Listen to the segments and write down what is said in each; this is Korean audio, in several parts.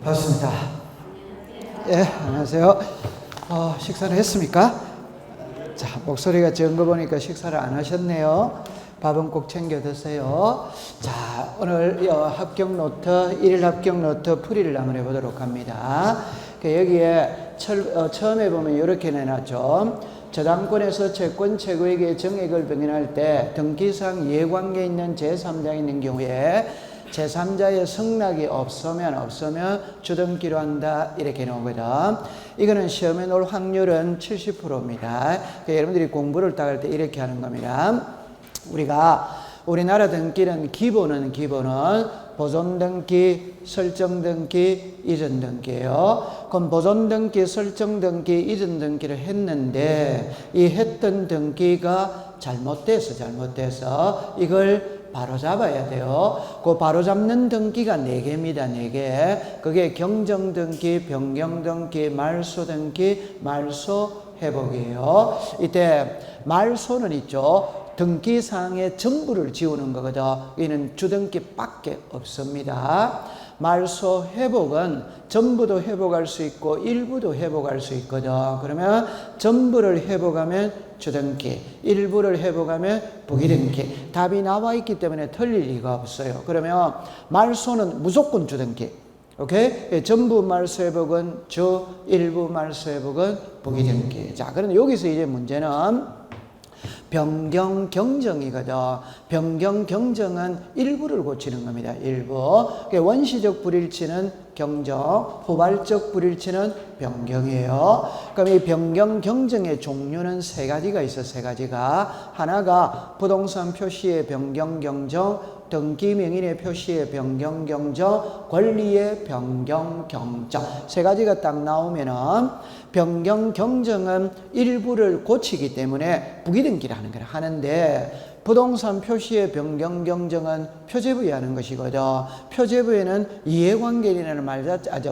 반갑습니다. 예, 안녕하세요. 식사를 했습니까? 자, 목소리가 적은 거 보니까 식사를 안 하셨네요. 밥은 꼭 챙겨 드세요. 자, 오늘 합격 노트, 일일 합격 노트 풀이를 한번 해보도록 합니다. 여기에 처음에 보면 이렇게 내놨죠. 저당권에서 채권 최고액의 정액을 병행할 때 등기상 이해관계 있는 제3자가 있는 경우에 제3자의 승낙이 없으면 주등기로 한다 이렇게 나오거든. 이거는 시험에 나올 확률은 70%입니다. 여러분들이 공부를 딱 할 때 이렇게 하는 겁니다. 우리나라 등기는 기본은 보존등기, 설정등기, 이전등기예요. 그럼 보존등기, 설정등기, 이전등기를 했는데 이 했던 등기가 잘못돼서 이걸 바로 잡아야 돼요. 그 바로 잡는 등기가 4개입니다. 4개. 그게 경정등기, 변경등기, 말소등기, 말소회복이에요. 이때 말소는 있죠. 등기상의 전부를 지우는 거거든. 이는 주등기밖에 없습니다. 말소 회복은 전부도 회복할 수 있고 일부도 회복할 수 있거든. 그러면 전부를 회복하면 주등기, 일부를 회복하면 부기등기. 답이 나와 있기 때문에 틀릴 리가 없어요. 그러면 말소는 무조건 주등기. 오케이? 전부 말소 회복은 주, 일부 말소 회복은 부기등기. 자, 그럼 여기서 이제 문제는 변경 경정이거든. 변경 경정은 일부를 고치는 겁니다. 일부. 원시적 불일치는 경정, 후발적 불일치는 변경이에요. 그럼 이 변경 경정의 종류는 3가지가 있어. 3가지가. 하나가 부동산 표시의 변경 경정, 등기 명인의 표시의 변경 경정, 권리의 변경 경정. 3가지가 딱 나오면은 변경 경정은 일부를 고치기 때문에 부기등기를 하는 거라 하는데, 부동산 표시의 변경 경정은 표제부에 하는 것이거든. 표제부에는 이해관계라는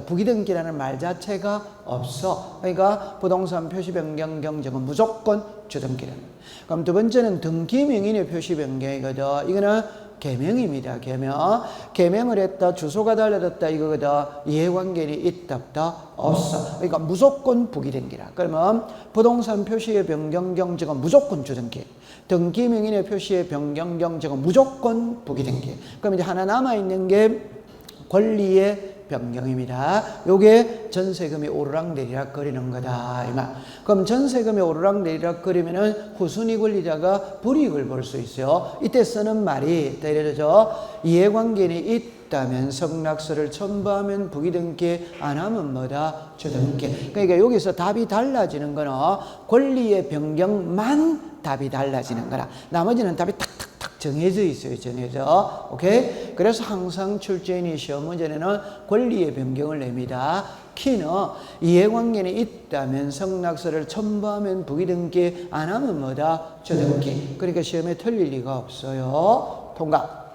부기등기라는 말 자체가 없어. 그러니까 부동산 표시 변경 경정은 무조건 주등기라는 거야. 그럼 두 번째는 등기 명인의 표시 변경이거든. 이거는 개명입니다. 개명을 했다, 주소가 달라졌다 이거거든. 이해관계는 있다 없다 없어. 그러니까 무조건 부기등기라. 그러면 부동산 표시의 변경 경정은 무조건 주등기, 등기 명인의 표시의 변경 경정은 무조건 부기등기. 그럼 이제 하나 남아 있는 게 권리의 변경입니다. 요게 전세금이 오르락내리락 거리는 거다 이 말. 그럼 전세금이 오르락내리락 거리면은 후순위 권리자가 불이익을 볼 수 있어요. 이때 쓰는 말이 예를 들어 이해관계는 있다면 성낙서를 첨부하면 부기등기, 안 하면 뭐다? 주등기. 그러니까 여기서 답이 달라지는 거는 권리의 변경만 답이 달라지는 거라. 나머지는 답이 탁탁 정해져 있어요. 정해져. 오케이? 그래서 항상 출제인이 시험 문제는 권리의 변경을 냅니다. 키는 이해관계는 있다면 성낙서를 첨부하면 부기등기, 안 하면 뭐다? 주등기. 그러니까 시험에 틀릴 리가 없어요. 통과.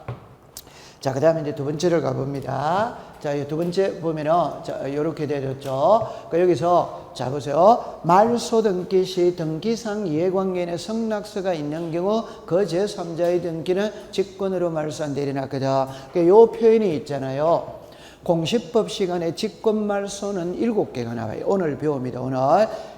자, 그 다음에 이제 두 번째를 가봅니다. 자, 이 두 번째 보면은, 자, 요렇게 되었죠. 그러니까 여기서, 자, 보세요. 말소 등기 시 등기상 이해관계에 성낙서가 있는 경우, 그 제3자의 등기는 직권으로 말소한 대리나거든. 그러니까 요 표현이 있잖아요. 공시법 시간에 직권 말소는 7개가 나와요. 오늘 배웁니다. 오늘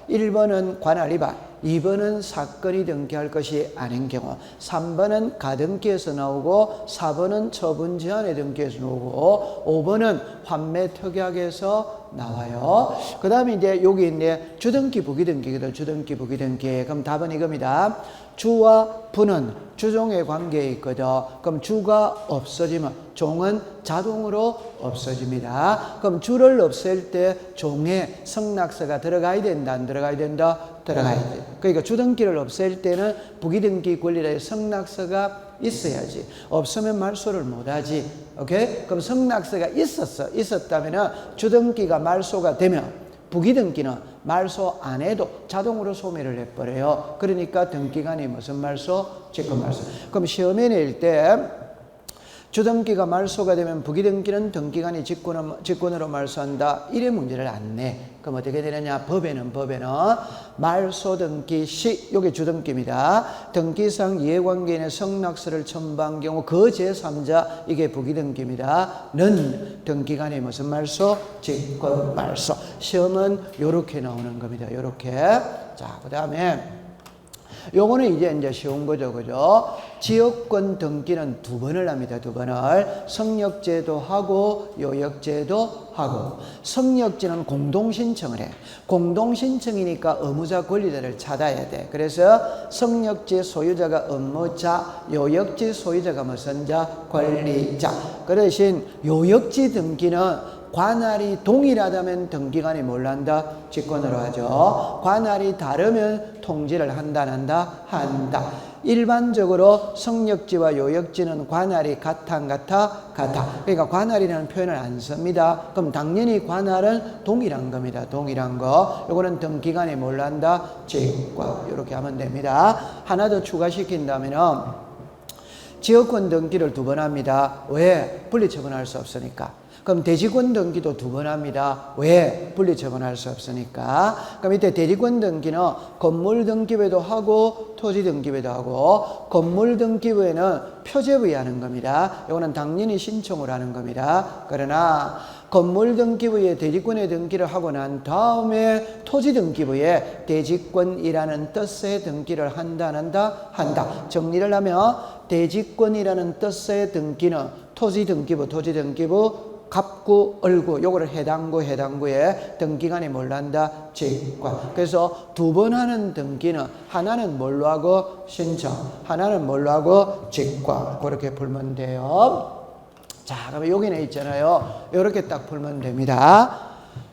1번은 관할 위반, 2번은 사건이 등기할 것이 아닌 경우, 3번은 가등기에서 나오고, 4번은 처분 제한에 등기에서 나오고, 5번은 환매 특약에서 나와요. 그 다음에 이제 여기 있네. 주등기 부기등기거든. 주등기 부기등기. 그럼 답은 이겁니다. 주와 부는 주종의 관계에 있거든. 그럼 주가 없어지면 종은 자동으로 없어집니다. 그럼 주를 없앨 때 종에 성낙서가 들어가야 된다, 안 들어가야 된다? 들어가야 돼. 그러니까 주등기를 없앨 때는 부기등기 권리자의 성낙서가 있어야지. 없으면 말소를 못하지. 오케이? 그럼 성낙서가 있었다면 주등기가 말소가 되면 부기등기는 말소 안 해도 자동으로 소멸을 해버려요. 그러니까 등기간이 무슨 말소? 직권 말소. 그럼 시험에 낼 때 주등기가 말소가 되면 부기등기는 등기관이 직권으로 말소한다. 이래 문제를 안 내. 그럼 어떻게 되느냐? 법에는 말소등기 시, 요게 주등기입니다. 등기상 이해관계인의 성낙서를 첨부한 경우 그 제3자, 이게 부기등기입니다. 는 등기관이 무슨 말소? 직권 말소. 시험은 요렇게 나오는 겁니다. 요렇게. 자, 그 다음에 요거는 이제 쉬운 거죠. 그죠? 지역권 등기는 2번을 합니다. 2번을. 성역제도 하고 요역제도 하고. 성역제는 공동신청을 해. 공동신청이니까 의무자 권리자를 찾아야 돼. 그래서 성역제 소유자가 의무자, 요역제 소유자가 무슨 자? 권리자. 그 대신 요역지 등기는 관할이 동일하다면 등기관이 뭘 한다? 직권으로 하죠. 관할이 다르면 통지를 한다. 일반적으로 성역지와 요역지는 관할이 같아, 안 같아? 같아. 그러니까 관할이라는 표현을 안 씁니다. 그럼 당연히 관할은 동일한 겁니다. 동일한 거. 요거는 등기관이 뭘 한다? 직권. 이렇게 하면 됩니다. 하나 더 추가시킨다면은 지역권 등기를 2번 합니다. 왜? 분리처분할 수 없으니까. 그럼 대지권 등기도 2번 합니다. 왜? 분리처분할 수 없으니까. 그럼 이때 대지권 등기는 건물 등기부에도 하고 토지 등기부에도 하고, 건물 등기부에는 표제부에 하는 겁니다. 이거는 당연히 신청을 하는 겁니다. 그러나 건물 등기부에 대지권의 등기를 하고 난 다음에 토지 등기부에 대지권이라는 뜻의 등기를 한다. 정리를 하면 대지권이라는 뜻의 등기는 토지 등기부 갑구, 을구, 요거를 해당구에 등기관이 뭘 한다? 직권. 그래서 2번 하는 등기는 하나는 뭘로 하고? 신청. 하나는 뭘로 하고? 직권. 그렇게 풀면 돼요. 자, 그러면 여기는 있잖아요. 이렇게 딱 풀면 됩니다.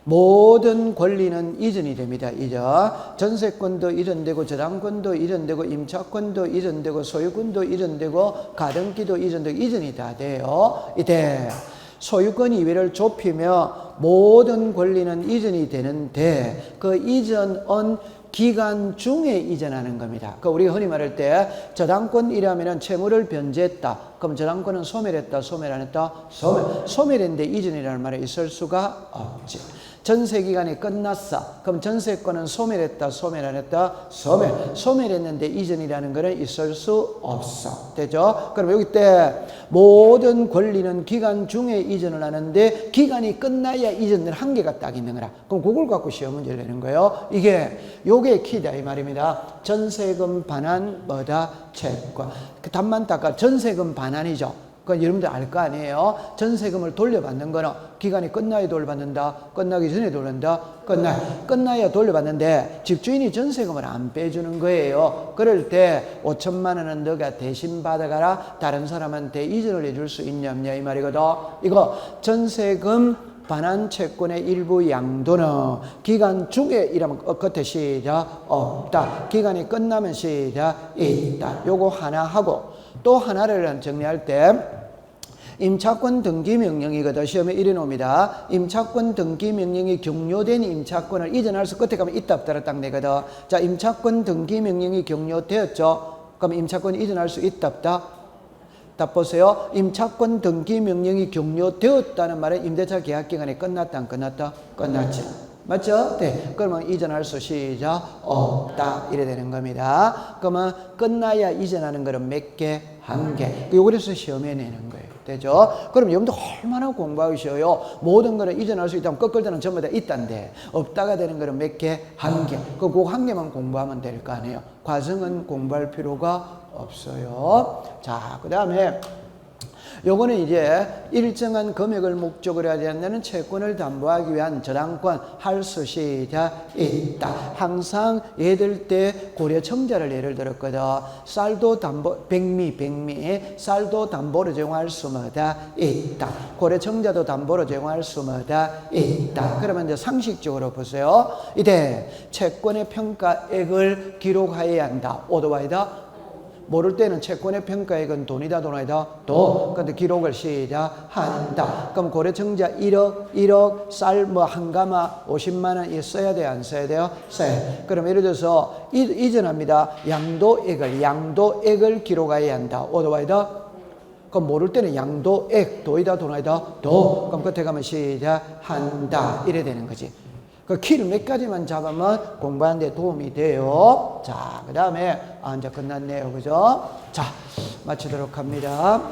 모든 권리는 이전이 됩니다. 이전. 전세권도 이전되고 저당권도 이전되고 임차권도 이전되고 소유권도 이전되고 가등기도 이전되고 이전이 다 돼요. 이때 소유권 이외를 좁히며 모든 권리는 이전이 되는데 그 이전은 기간 중에 이전하는 겁니다. 그 우리가 흔히 말할 때 저당권이라면 채무를 변제했다. 그럼 저당권은 소멸했다, 소멸 안 했다? 소멸했는데 이전이라는 말이 있을 수가 없지. 전세기간이 끝났어. 그럼 전세권은 소멸했다, 소멸 안 했다? 소멸했는데 이전이라는 것은 있을 수 없어. 되죠? 그럼 여기 때 모든 권리는 기간 중에 이전을 하는데 기간이 끝나야 이전을 한계가 딱 있는 거라. 그럼 그걸 갖고 시험 문제를 내는 거예요. 요게 키다 이 말입니다. 전세금 반환 뭐다? 채권. 그 답만 닦아. 전세금 반환이죠. 그건 여러분들 알 거 아니에요. 전세금을 돌려받는 거는 기간이 끝나야 돌려받는다. 끝나기 전에 돌려받는다. 끝나야 돌려받는데 집주인이 전세금을 안 빼주는 거예요. 그럴 때 5천만 원은 너가 대신 받아가라. 다른 사람한테 이전을 해줄 수 있냐 없냐 이 말이거든. 이거 전세금 반환 채권의 일부 양도는 기간 중에 이라면 겉에 시작 없다. 기간이 끝나면 시작 있다. 요거 하나 하고 또 하나를 정리할 때 임차권 등기 명령이거든. 시험에 이래 놓습니다. 임차권 등기 명령이 경료된 임차권을 이전할 수 끝에 가면 있다 없다를 딱 내거든. 자, 임차권 등기 명령이 경료되었죠. 그럼 임차권 이전할 수 있다 없다? 답 보세요. 임차권 등기 명령이 경료되었다는 말은 임대차 계약 기간이 끝났다 안 끝났다? 끝났지. 맞죠? 네. 그러면 이전할 수 시작 없다. 이래 되는 겁니다. 그러면 끝나야 이전하는 거는 몇 개? 한 개. 요거에서 시험에 내는 거예요. 되죠? 그럼 여러분들 얼마나 공부하기 쉬워요? 모든 거는 이전할 수 있다면 꺾을 때는 전부 다 있단데 없다가 되는 거는 몇 개? 한 개. 그 한 개만 공부하면 될 거 아니에요. 과정은 공부할 필요가 없어요. 자, 그 다음에 요거는 이제 일정한 금액을 목적으로 하지 않는 채권을 담보하기 위한 저당권 할 수 있다. 항상 예들 때 고려청자를 예를 들었거든. 쌀도 담보 백미 쌀도 담보로 제공할 수 있다. 고려청자도 담보로 제공할 수 있다. 그러면 이제 상식적으로 보세요. 이때 채권의 평가액을 기록하여야 한다. 오도와이다. 모를 때는 채권의 평가액은 돈이다 돈 아니다? 돈. 근데 기록을 시작한다. 그럼 고려청자 1억 쌀 뭐 한 가마 50만 원 써야 돼요 안 써야 돼요? 써야. 그럼 예를 들어서 이전합니다. 양도액을 기록해야 한다. 오도와이다. 그럼 모를 때는 양도, 액, 도이다, 도나이다, 도. 그럼 끝에 가면 시작, 한다. 이래 되는 거지. 그 키를 몇 가지만 잡으면 공부하는 데 도움이 돼요. 자, 그 다음에, 이제 끝났네요. 그죠? 자, 마치도록 합니다.